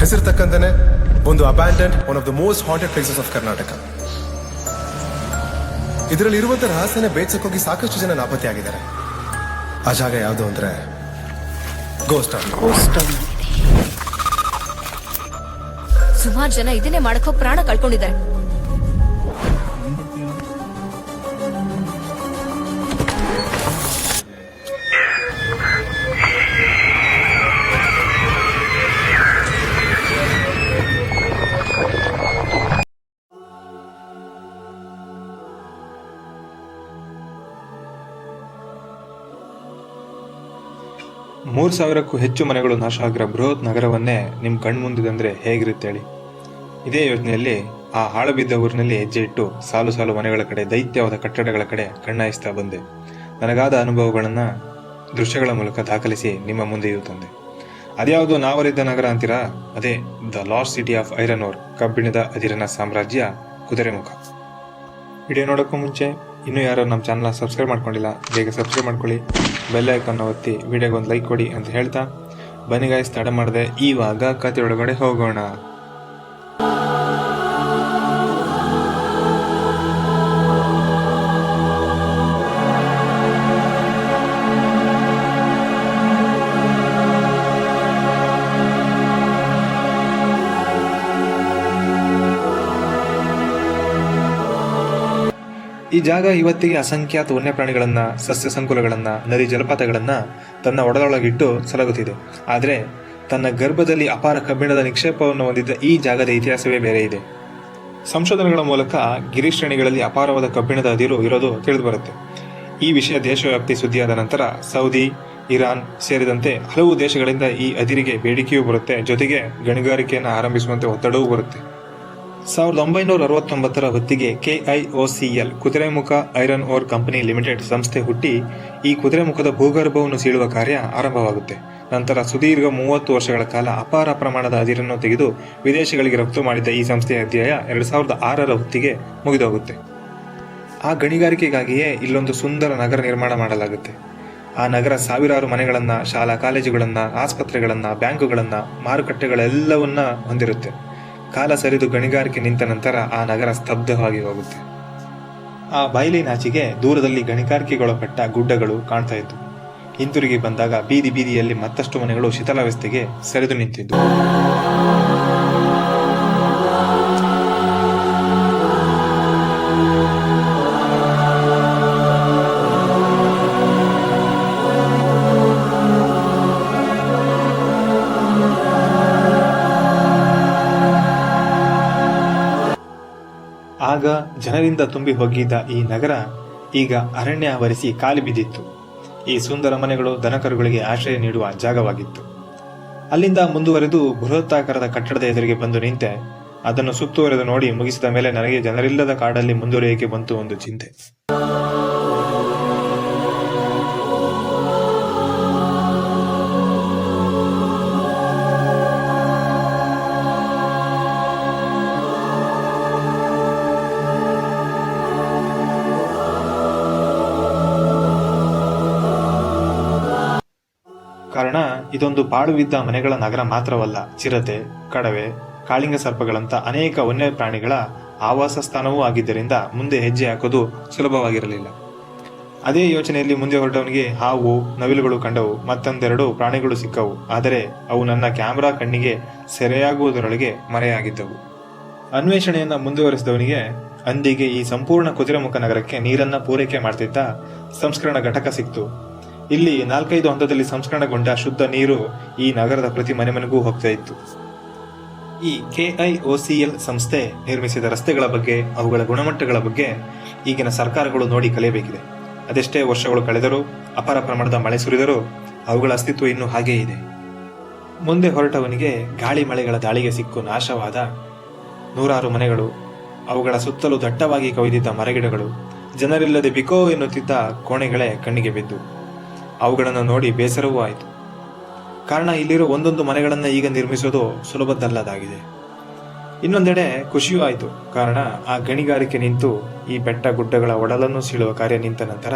ಹೆಸರು ತಕ್ಕಂತಾನೆ ಒಂದು abandoned one of the most haunted places of Karnataka. ಇದರಲ್ಲಿ ಇರುವಂತ ರಹಸ್ಯನ ಬೇಡ್ಸಕ್ಕೋಗಿ ಸಾಕಷ್ಟು ಜನ ನಾಪತ್ತೆಯಾಗಿದ್ದಾರೆ. ಆ ಜಾಗ ಯಾವುದು ಅಂದ್ರೆ ಗೋಸ್ಟ್ ಟೌನ್. ಸುಮಾರು ಜನ ಇದನ್ನೇ ಮಾಡಕ್ ಹೋಗಿ ಪ್ರಾಣ ಕಳ್ಕೊಂಡಿದ್ದಾರೆ. ಮೂರು ಸಾವಿರಕ್ಕೂ ಹೆಚ್ಚು ಮನೆಗಳು ನಾಶ ಆಗಿರೋ ಬೃಹತ್ ನಗರವನ್ನೇ ನಿಮ್ಮ ಕಣ್ಮುಂದಿದಂದ್ರೆ ಹೇಗಿರುತ್ತೆ ಹೇಳಿ. ಇದೇ ಯೋಜನೆಯಲ್ಲಿ ಆ ಹಾಳುಬಿದ್ದ ಊರಿನಲ್ಲಿ ಹೆಜ್ಜೆ ಇಟ್ಟು ಸಾಲು ಸಾಲು ಮನೆಗಳ ಕಡೆ, ದೈತ್ಯವಾದ ಕಟ್ಟಡಗಳ ಕಡೆ ಕಣ್ಣಾಯಿಸ್ತಾ ಬಂದೆ. ನನಗಾದ ಅನುಭವಗಳನ್ನು ದೃಶ್ಯಗಳ ಮೂಲಕ ದಾಖಲಿಸಿ ನಿಮ್ಮ ಮುಂದೆಯೂ ತಂದೆ. ಅದ್ಯಾವುದು ನಾವರಿದ್ದ ನಗರ ಅಂತೀರಾ? ಅದೇ the lost city of iron ore, ಕಬ್ಬಿಣದ ಅದಿರಿನ ಸಾಮ್ರಾಜ್ಯ ಕುದುರೆಮುಖ. ವಿಡಿಯೋ ನೋಡೋಕ್ಕೂ ಮುಂಚೆ ಇನ್ನೂ ಯಾರು ನಮ್ಮ ಚಾನಲ್ನ ಸಬ್ಸ್ಕ್ರೈಬ್ ಮಾಡ್ಕೊಂಡಿಲ್ಲ, ಬೇಗ ಸಬ್ಸ್ಕ್ರೈಬ್ ಮಾಡ್ಕೊಳ್ಳಿ, ಬೆಲ್ ಐಕಾನ್ ಒತ್ತಿ ವಿಡಿಯೋಗೆ ಒಂದು ಲೈಕ್ ಕೊಡಿ ಅಂತ ಹೇಳ್ತಾ ಬನ್ನಿ ಗಾಯ್ಸ್, ತಡ ಮಾಡದೆ ಇವಾಗ ಕತೆ ಒಳಗಡೆ ಹೋಗೋಣ. ಈ ಜಾಗ ಇವತ್ತಿಗೆ ಅಸಂಖ್ಯಾತ ವನ್ಯಪ್ರಾಣಿಗಳನ್ನ, ಸಸ್ಯ ಸಂಕುಲಗಳನ್ನ, ನದಿ ಜಲಪಾತಗಳನ್ನ ತನ್ನ ಒಡಲೊಳಗಿಟ್ಟು ಸಲಗುತ್ತಿದೆ. ಆದರೆ ತನ್ನ ಗರ್ಭದಲ್ಲಿ ಅಪಾರ ಕಬ್ಬಿಣದ ನಿಕ್ಷೇಪವನ್ನು ಹೊಂದಿದ್ದ ಈ ಜಾಗದ ಇತಿಹಾಸವೇ ಬೇರೆ ಇದೆ. ಸಂಶೋಧನೆಗಳ ಮೂಲಕ ಗಿರಿಶ್ರೇಣಿಗಳಲ್ಲಿ ಅಪಾರವಾದ ಕಬ್ಬಿಣದ ಅದಿರು ಇರೋದು ತಿಳಿದುಬರುತ್ತೆ. ಈ ವಿಷಯ ದೇಶವ್ಯಾಪ್ತಿ ಸುದ್ದಿಯಾದ ನಂತರ ಸೌದಿ, ಇರಾನ್ ಸೇರಿದಂತೆ ಹಲವು ದೇಶಗಳಿಂದ ಈ ಅದಿರಿಗೆ ಬೇಡಿಕೆಯೂ ಬರುತ್ತೆ, ಜೊತೆಗೆ ಗಣಿಗಾರಿಕೆಯನ್ನು ಆರಂಭಿಸುವಂತೆ ಒತ್ತಡವೂ ಬರುತ್ತೆ. 1969ರ ಹೊತ್ತಿಗೆ KIOCL Kudremukh iron ore company limited ಸಂಸ್ಥೆ ಹುಟ್ಟಿ ಈ ಕುದುರೆಮುಖದ ಭೂಗರ್ಭವನ್ನು ಸೀಳುವ ಕಾರ್ಯ ಆರಂಭವಾಗುತ್ತೆ. ನಂತರ ಸುದೀರ್ಘ 30 ವರ್ಷಗಳ ಕಾಲ ಅಪಾರ ಪ್ರಮಾಣದ ಅದಿರನ್ನು ತೆಗೆದು ವಿದೇಶಗಳಿಗೆ ರಫ್ತು ಮಾಡಿದ್ದ ಈ ಸಂಸ್ಥೆಯ ಅಧ್ಯಾಯ 2006ರ ಹೊತ್ತಿಗೆ ಮುಗಿದೋಗುತ್ತೆ. ಆ ಗಣಿಗಾರಿಕೆಗಾಗಿಯೇ ಇಲ್ಲೊಂದು ಸುಂದರ ನಗರ ನಿರ್ಮಾಣ ಮಾಡಲಾಗುತ್ತೆ. ಆ ನಗರ ಸಾವಿರಾರು ಮನೆಗಳನ್ನ, ಶಾಲಾ ಕಾಲೇಜುಗಳನ್ನ, ಆಸ್ಪತ್ರೆಗಳನ್ನ, ಬ್ಯಾಂಕುಗಳನ್ನ, ಮಾರುಕಟ್ಟೆಗಳೆಲ್ಲವನ್ನ ಹೊಂದಿರುತ್ತೆ. ಕಾಲ ಸರಿದು ಗಣಿಗಾರಿಕೆ ನಿಂತ ನಂತರ ಆ ನಗರ ಸ್ತಬ್ಧವಾಗಿ ಹೋಗುತ್ತೆ. ಆ ಬಯಲಿನಾಚೆಗೆ ದೂರದಲ್ಲಿ ಗಣಿಗಾರಿಕೆಗೊಳಪಟ್ಟ ಗುಡ್ಡಗಳು ಕಾಣ್ತಾ ಇತ್ತು. ಹಿಂತಿರುಗಿ ಬಂದಾಗ ಬೀದಿ ಬೀದಿಯಲ್ಲಿ ಮತ್ತಷ್ಟು ಮನೆಗಳು ಶಿಥಿಲಾವಸ್ಥೆಗೆ ಸರಿದು ನಿಂತಿದ್ದು. ಆಗ ಜನರಿಂದ ತುಂಬಿ ಹೋಗಿದ್ದ ಈ ನಗರ ಈಗ ಅರಣ್ಯ ಆವರಿಸಿ ಖಾಲಿ ಬಿದ್ದಿತ್ತು. ಈ ಸುಂದರ ಮನೆಗಳು ದನಕರುಗಳಿಗೆ ಆಶ್ರಯ ನೀಡುವ ಜಾಗವಾಗಿತ್ತು. ಅಲ್ಲಿಂದ ಮುಂದುವರೆದು ಬೃಹತ್ತಾಕಾರದ ಕಟ್ಟಡದ ಎದುರಿಗೆ ಬಂದು ನಿಂತೆ. ಅದನ್ನು ಸುತ್ತುವರೆದು ನೋಡಿ ಮುಗಿಸಿದ ಮೇಲೆ ನನಗೆ ಜನರಿಲ್ಲದ ಕಾಡಲ್ಲಿ ಮುಂದುವರಿಯಕ್ಕೆ ಬಂತು ಒಂದು ಚಿಂತೆ. ಕಾರಣ ಇದೊಂದು ಪಾಳುಬಿದ್ದ ಮನೆಗಳ ನಗರ ಮಾತ್ರವಲ್ಲ, ಚಿರತೆ, ಕಡವೆ, ಕಾಳಿಂಗ ಸರ್ಪಗಳಂತ ಅನೇಕ ವನ್ಯ ಪ್ರಾಣಿಗಳ ಆವಾಸ ಸ್ಥಾನವೂ ಆಗಿದ್ದರಿಂದ ಮುಂದೆ ಹೆಜ್ಜೆ ಹಾಕೋದು ಸುಲಭವಾಗಿರಲಿಲ್ಲ. ಅದೇ ಯೋಚನೆಯಲ್ಲಿ ಮುಂದೆ ಹೊರಟವನಿಗೆ ಹಾವು, ನವಿಲುಗಳು ಕಂಡವು. ಮತ್ತೊಂದೆರಡು ಪ್ರಾಣಿಗಳು ಸಿಕ್ಕವು. ಆದರೆ ಅವು ನನ್ನ ಕ್ಯಾಮೆರಾ ಕಣ್ಣಿಗೆ ಸೆರೆಯಾಗುವುದರೊಳಗೆ ಮರೆಯಾಗಿದ್ದವು. ಅನ್ವೇಷಣೆಯನ್ನ ಮುಂದುವರೆಸಿದವನಿಗೆ ಅಂದಿಗೆ ಈ ಸಂಪೂರ್ಣ ಕುದುರೆಮುಖ ನಗರಕ್ಕೆ ನೀರನ್ನ ಪೂರೈಕೆ ಮಾಡ್ತಿದ್ದ ಸಂಸ್ಕರಣ ಘಟಕ ಸಿಕ್ತು. ಇಲ್ಲಿ 4-5 ಹಂತದಲ್ಲಿ ಸಂಸ್ಕರಣಗೊಂಡ ಶುದ್ಧ ನೀರು ಈ ನಗರದ ಪ್ರತಿ ಮನೆಮನೆಗೂ ಹೋಗ್ತಾ ಇತ್ತು. ಈ KIOCL ಸಂಸ್ಥೆ ನಿರ್ಮಿಸಿದ ರಸ್ತೆಗಳ ಬಗ್ಗೆ, ಅವುಗಳ ಗುಣಮಟ್ಟಗಳ ಬಗ್ಗೆ ಈಗಿನ ಸರ್ಕಾರಗಳು ನೋಡಿ ಕಲಿಯಬೇಕಿದೆ. ಅದೆಷ್ಟೇ ವರ್ಷಗಳು ಕಳೆದರೂ, ಅಪಾರ ಪ್ರಮಾಣದ ಮಳೆ ಸುರಿದರೂ ಅವುಗಳ ಅಸ್ತಿತ್ವ ಇನ್ನೂ ಹಾಗೇ ಇದೆ. ಮುಂದೆ ಹೊರಟವನಿಗೆ ಗಾಳಿ ಮಳೆಗಳ ದಾಳಿಗೆ ಸಿಕ್ಕು ನಾಶವಾದ 100 ಮನೆಗಳು, ಅವುಗಳ ಸುತ್ತಲೂ ದಟ್ಟವಾಗಿ ಕವಿದಿದ್ದ ಮರಗಿಡಗಳು, ಜನರಿಲ್ಲದೆ ಬಿಕೋ ಎನ್ನುತ್ತಿದ್ದ ಕೋಣೆಗಳೇ ಕಣ್ಣಿಗೆ ಬಿದ್ದು. ಅವುಗಳನ್ನು ನೋಡಿ ಬೇಸರವೂ ಆಯಿತು. ಕಾರಣ ಇಲ್ಲಿರೋ ಒಂದೊಂದು ಮನೆಗಳನ್ನು ಈಗ ನಿರ್ಮಿಸೋದು ಸುಲಭದಲ್ಲದಾಗಿದೆ. ಇನ್ನೊಂದೆಡೆ ಖುಷಿಯೂ ಆಯಿತು. ಕಾರಣ ಆ ಗಣಿಗಾರಿಕೆ ನಿಂತು ಈ ಬೆಟ್ಟ ಗುಡ್ಡಗಳ ಒಡಲನ್ನು ಸೀಳುವ ಕಾರ್ಯ ನಿಂತ ನಂತರ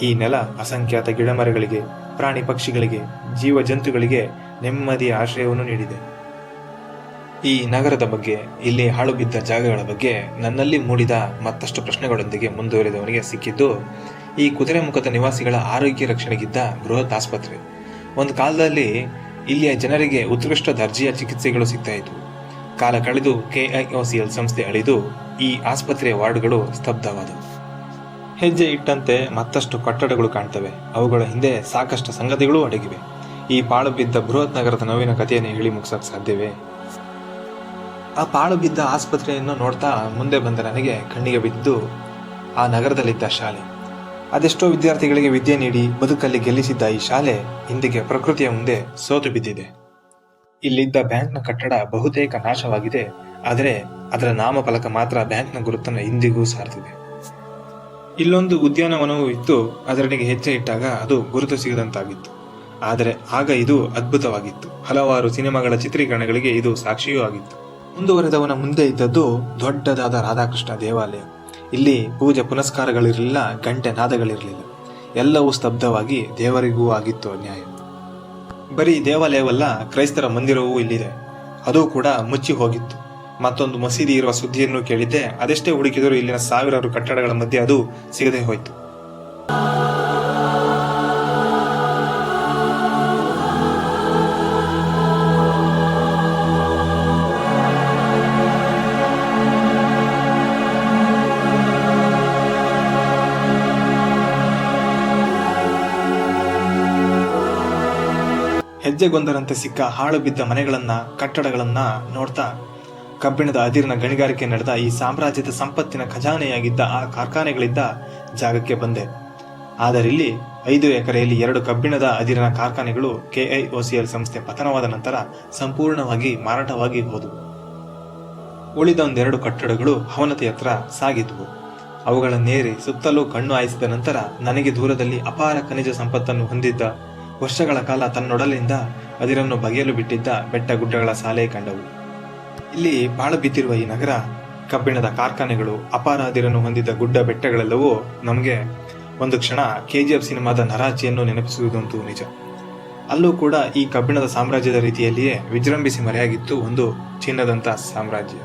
ಈ ನೆಲ ಅಸಂಖ್ಯಾತ ಗಿಡಮರಗಳಿಗೆ, ಪ್ರಾಣಿ ಪಕ್ಷಿಗಳಿಗೆ, ಜೀವ ಜಂತುಗಳಿಗೆ ನೆಮ್ಮದಿಯ ಆಶ್ರಯವನ್ನು ನೀಡಿದೆ. ಈ ನಗರದ ಬಗ್ಗೆ, ಇಲ್ಲಿ ಹಾಳು ಬಿದ್ದ ಜಾಗಗಳ ಬಗ್ಗೆ ನನ್ನಲ್ಲಿ ಮೂಡಿದ ಮತ್ತಷ್ಟು ಪ್ರಶ್ನೆಗಳೊಂದಿಗೆ ಮುಂದುವರಿದವನಿಗೆ ಸಿಕ್ಕಿದ್ದು ಈ ಕುದುರೆಮುಖದ ನಿವಾಸಿಗಳ ಆರೋಗ್ಯ ರಕ್ಷಣೆಗಿದ್ದ ಬೃಹತ್ ಆಸ್ಪತ್ರೆ. ಒಂದು ಕಾಲದಲ್ಲಿ ಇಲ್ಲಿಯ ಜನರಿಗೆ ಉತ್ಕೃಷ್ಟ ದರ್ಜೆಯ ಚಿಕಿತ್ಸೆಗಳು ಸಿಗ್ತಾ ಇದ್ವು. ಕಾಲ ಕಳೆದು KIOCL ಸಂಸ್ಥೆ ಅಳಿದು ಈ ಆಸ್ಪತ್ರೆಯ ವಾರ್ಡ್ಗಳು ಸ್ತಬ್ಧವಾದವು. ಹೆಜ್ಜೆ ಇಟ್ಟಂತೆ ಮತ್ತಷ್ಟು ಕಟ್ಟಡಗಳು ಕಾಣ್ತವೆ. ಅವುಗಳ ಹಿಂದೆ ಸಾಕಷ್ಟು ಸಂಗತಿಗಳು ಅಡಗಿವೆ. ಈ ಪಾಳು ಬಿದ್ದ ಬೃಹತ್ ನಗರದ ನೋವಿನ ಕಥೆಯನ್ನು ಹೇಳಿ ಮುಗಿಸಕ್ಕೆ ಸಾಧ್ಯವೇ? ಆ ಪಾಳು ಬಿದ್ದ ಆಸ್ಪತ್ರೆಯನ್ನು ನೋಡ್ತಾ ಮುಂದೆ ಬಂದ ನನಗೆ ಕಣ್ಣಿಗೆ ಬಿದ್ದು ಆ ನಗರದಲ್ಲಿದ್ದ ಶಾಲೆ. ಅದೆಷ್ಟೋ ವಿದ್ಯಾರ್ಥಿಗಳಿಗೆ ವಿದ್ಯೆ ನೀಡಿ ಬದುಕಲ್ಲಿ ಗೆಲ್ಲಿಸಿದ್ದ ಈ ಶಾಲೆ ಇಂದಿಗೆ ಪ್ರಕೃತಿಯ ಮುಂದೆ ಸೋತು ಬಿದ್ದಿದೆ. ಇಲ್ಲಿದ್ದ ಬ್ಯಾಂಕ್ನ ಕಟ್ಟಡ ಬಹುತೇಕ ನಾಶವಾಗಿದೆ. ಆದರೆ ಅದರ ನಾಮಫಲಕ ಮಾತ್ರ ಬ್ಯಾಂಕ್ನ ಗುರುತನ್ನು ಇಂದಿಗೂ ಸಾರ್ತಿದೆ. ಇಲ್ಲೊಂದು ಉದ್ಯಾನವನವೂ ಇತ್ತು. ಅದರೊಳಗೆ ಹೆಜ್ಜೆ ಇಟ್ಟಾಗ ಅದು ಗುರುತು ಸಿಗದಂತಾಗಿತ್ತು. ಆದರೆ ಆಗ ಇದು ಅದ್ಭುತವಾಗಿತ್ತು. ಹಲವಾರು ಸಿನಿಮಾಗಳ ಚಿತ್ರೀಕರಣಗಳಿಗೆ ಇದು ಸಾಕ್ಷಿಯೂ ಆಗಿತ್ತು. ಮುಂದುವರೆದವನ ಮುಂದೆ ಇದ್ದದ್ದು ದೊಡ್ಡದಾದ ರಾಧಾಕೃಷ್ಣ ದೇವಾಲಯ. ಇಲ್ಲಿ ಪೂಜೆ ಪುನಸ್ಕಾರಗಳಿರಲಿಲ್ಲ, ಗಂಟೆ ನಾದಗಳಿರಲಿಲ್ಲ. ಎಲ್ಲವೂ ಸ್ತಬ್ಧವಾಗಿ ದೇವರಿಗೂ ಆಗಿತ್ತು ಅನ್ಯಾಯ. ಬರೀ ದೇವಾಲಯವಲ್ಲ, ಕ್ರೈಸ್ತರ ಮಂದಿರವೂ ಇಲ್ಲಿದೆ. ಅದು ಕೂಡ ಮುಚ್ಚಿ ಹೋಗಿತ್ತು. ಮತ್ತೊಂದು ಮಸೀದಿ ಇರುವ ಸುದ್ದಿಯನ್ನು ಕೇಳಿದ್ದೆ. ಅದೆಷ್ಟೇ ಹುಡುಕಿದರೂ ಇಲ್ಲಿನ ಸಾವಿರಾರು ಕಟ್ಟಡಗಳ ಮಧ್ಯೆ ಅದು ಸಿಗದೆ ಹೋಯಿತು. ಹೆಜ್ಜೆಗೊಂದರಂತೆ ಸಿಕ್ಕ ಹಾಳು ಬಿದ್ದ ಮನೆಗಳನ್ನ, ಕಟ್ಟಡಗಳನ್ನ ನೋಡ್ತಾ ಕಬ್ಬಿಣದ ಅದಿರಿನ ಗಣಿಗಾರಿಕೆ ನಡೆದ ಈ ಸಾಮ್ರಾಜ್ಯದ ಸಂಪತ್ತಿನ ಖಜಾನೆಯಾಗಿದ್ದ ಆ ಕಾರ್ಖಾನೆಗಳಿದ್ದ ಜಾಗಕ್ಕೆ ಬಂದೆ. ಆದರೆ ಇಲ್ಲಿ 5 ಎಕರೆಯಲ್ಲಿ 2 ಕಬ್ಬಿಣದ ಅದಿರಿನ ಕಾರ್ಖಾನೆಗಳು KIOCL ಸಂಸ್ಥೆ ಪತನವಾದ ನಂತರ ಸಂಪೂರ್ಣವಾಗಿ ಮಾರಾಟವಾಗಿ ಹೋದವು. ಉಳಿದ ಒಂದೆರಡು ಕಟ್ಟಡಗಳು ಅವನತಿಯತ್ರ ಸಾಗಿದ್ವು. ಅವುಗಳನ್ನೇರಿ ಸುತ್ತಲೂ ಕಣ್ಣು ಹಾಯಿಸಿದ ನಂತರ ನನಗೆ ದೂರದಲ್ಲಿ ಅಪಾರ ಖನಿಜ ಸಂಪತ್ತನ್ನು ಹೊಂದಿದ್ದ, ವರ್ಷಗಳ ಕಾಲ ತನ್ನೊಡಲಿಂದ ಅದಿರನ್ನು ಬಗೆಯಲು ಬಿಟ್ಟಿದ್ದ ಬೆಟ್ಟ ಗುಡ್ಡಗಳ ಸಾಲೆ ಕಂಡವು. ಇಲ್ಲಿ ಬಾಳು ಬಿದ್ದಿರುವ ಈ ನಗರ, ಕಬ್ಬಿಣದ ಕಾರ್ಖಾನೆಗಳು, ಅಪಾರ ಅದಿರನ್ನು ಹೊಂದಿದ್ದ ಗುಡ್ಡ ಬೆಟ್ಟಗಳೆಲ್ಲವೂ ನಮಗೆ ಒಂದು ಕ್ಷಣ KGF ಸಿನಿಮಾದ ನರಾಚಿಯನ್ನು ನೆನಪಿಸುವುದಂತೂ ನಿಜ. ಅಲ್ಲೂ ಕೂಡ ಈ ಕಬ್ಬಿಣದ ಸಾಮ್ರಾಜ್ಯದ ರೀತಿಯಲ್ಲಿಯೇ ವಿಜೃಂಭಿಸಿ ಮರೆಯಾಗಿತ್ತು ಒಂದು ಚಿನ್ನದಂತ ಸಾಮ್ರಾಜ್ಯ.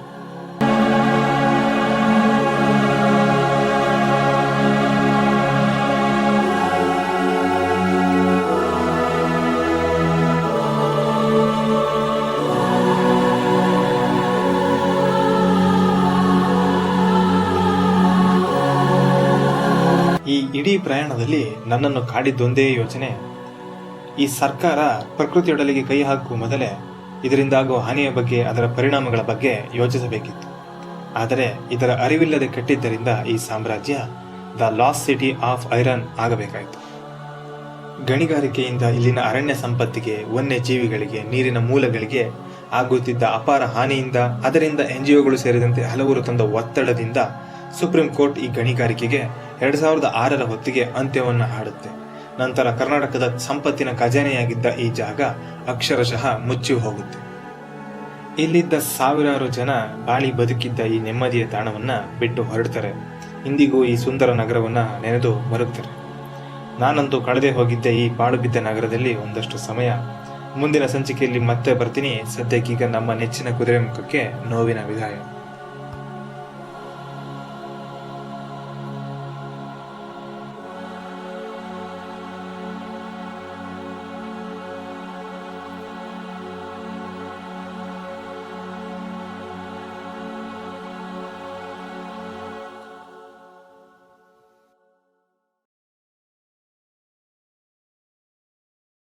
ಈ ಇಡೀ ಪ್ರಯಾಣದಲ್ಲಿ ನನ್ನನ್ನು ಕಾಡಿದ್ದೊಂದೇ ಯೋಚನೆ. ಈ ಸರ್ಕಾರ ಪ್ರಕೃತಿಯೊಡಲಿಗೆ ಕೈ ಹಾಕುವ ಮೊದಲೇ ಇದರಿಂದಾಗುವ ಹಾನಿಯ ಬಗ್ಗೆ, ಅದರ ಪರಿಣಾಮಗಳ ಬಗ್ಗೆ ಯೋಚಿಸಬೇಕಿತ್ತು. ಆದರೆ ಇದರ ಅರಿವಿಲ್ಲದೆ ಕೆಟ್ಟಿದ್ದರಿಂದ ಈ ಸಾಮ್ರಾಜ್ಯ the lost city of iron ಆಗಬೇಕಾಯಿತು. ಗಣಿಗಾರಿಕೆಯಿಂದ ಇಲ್ಲಿನ ಅರಣ್ಯ ಸಂಪತ್ತಿಗೆ, ವನ್ಯ ಜೀವಿಗಳಿಗೆ, ನೀರಿನ ಮೂಲಗಳಿಗೆ ಆಗುತ್ತಿದ್ದ ಅಪಾರ ಹಾನಿಯಿಂದ, ಅದರಿಂದ NGOಗಳು ಸೇರಿದಂತೆ ಹಲವರು ತಂದ ಒತ್ತಡದಿಂದ ಸುಪ್ರೀಂ ಕೋರ್ಟ್ ಈ ಗಣಿಗಾರಿಕೆಗೆ 2006ರ ಹೊತ್ತಿಗೆ ಅಂತ್ಯವನ್ನು ಹಾಡುತ್ತೆ. ನಂತರ ಕರ್ನಾಟಕದ ಸಂಪತ್ತಿನ ಖಜಾನೆಯಾಗಿದ್ದ ಈ ಜಾಗ ಅಕ್ಷರಶಃ ಮುಚ್ಚಿ ಹೋಗುತ್ತೆ. ಇಲ್ಲಿದ್ದ ಸಾವಿರಾರು ಜನ ಬಾಳಿ ಬದುಕಿದ್ದ ಈ ನೆಮ್ಮದಿಯ ತಾಣವನ್ನ ಬಿಟ್ಟು ಹೊರಡ್ತಾರೆ. ಇಂದಿಗೂ ಈ ಸುಂದರ ನಗರವನ್ನ ನೆನೆದು ಮರುಗ್ತಾರೆ. ನಾನಂತೂ ಕಳೆದೇ ಹೋಗಿದ್ದೆ ಈ ಪಾಳು ಬಿದ್ದ ನಗರದಲ್ಲಿ ಒಂದಷ್ಟು ಸಮಯ. ಮುಂದಿನ ಸಂಚಿಕೆಯಲ್ಲಿ ಮತ್ತೆ ಬರ್ತೀನಿ. ಸದ್ಯಕ್ಕೀಗ ನಮ್ಮ ನೆಚ್ಚಿನ ಕುದುರೆಮುಖಕ್ಕೆ ನೋವಿನ ವಿದಾಯ.